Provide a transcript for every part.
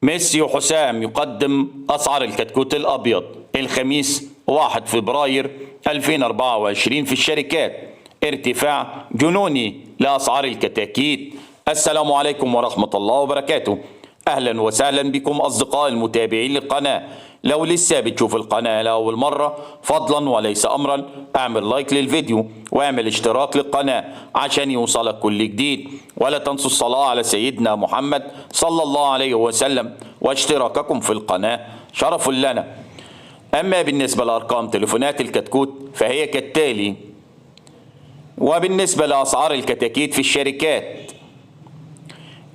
ميسي حسام يقدم أسعار الكتكوت الأبيض الخميس 1 فبراير 2024 في الشركات. ارتفاع جنوني لأسعار الكتاكيت. السلام عليكم ورحمة الله وبركاته. أهلا وسهلا بكم أصدقاء المتابعين للقناة. لو لسه بتشوف القناة لأول مرة فضلا وليس أمرا اعمل لايك للفيديو واعمل اشتراك للقناة عشان يوصلك كل جديد، ولا تنسوا الصلاة على سيدنا محمد صلى الله عليه وسلم، واشتراككم في القناة شرف لنا. أما بالنسبة لأرقام تليفونات الكتكوت فهي كالتالي. وبالنسبة لأسعار الكتاكيت في الشركات: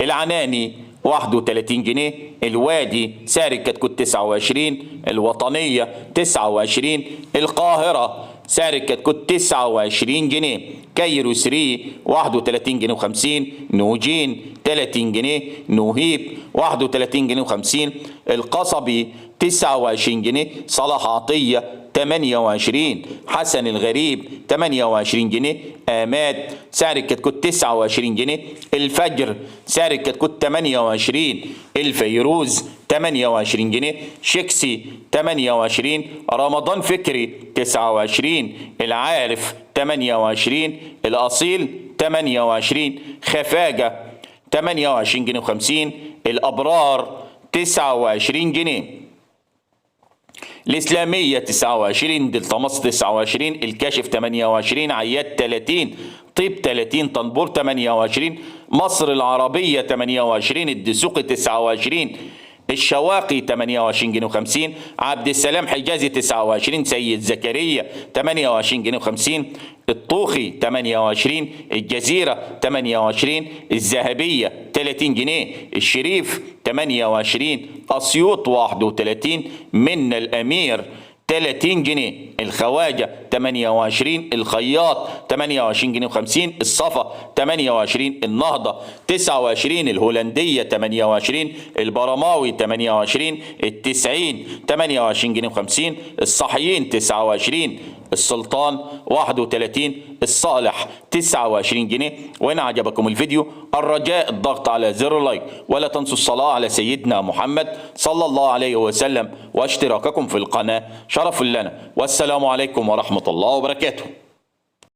العناني 31 جنيه، الوادي سعر الكتكوت 29، الوطنية 29، القاهرة سعر الكتكوت 29 جنيه، كايرو 3 31 جنيه و50، نوجين 30 جنيه، نوهيب 31 جنيه و50، القصبي 29 جنيه، صلاح عطية 28، حسن الغريب 28 جنيه، آماد سعر الكتكوت 29 جنيه، الفجر سعر الكتكوت 28، الفيروز 28 جنيه، شيكسي 28، رمضان فكري 29، العارف 28، الأصيل 28، خفاجة 28 جنيه و50، الأبرار 29 جنيه، الإسلامية 29، دلتا مصر 29، الكاشف 28، عياد 30، طيب 30، طنبور 28، مصر العربية 28، الدسوقي 29، الشواقي 28 جنيه و50، عبد السلام حجازي 29، سيد زكريا 28 جنيه و50، الطوخي 28، الجزيرة 28، الذهبية 30 جنيه، الشريف 28، أسيوط 31، منا الأمير 30 جنيه، الخواجة 28، الخياط 28 جنيه و50، الصفا 28، النهضة 29، الهولندية 28، البرماوي 28، التسعين 28 جنيه و50، الصحيين 29، السلطان 31، الصالح 29 جنيه. وإن عجبكم الفيديو الرجاء الضغط على زر لايك، ولا تنسوا الصلاة على سيدنا محمد صلى الله عليه وسلم، واشتراككم في القناة شرف لنا. والسلام عليكم ورحمة الله وبركاته.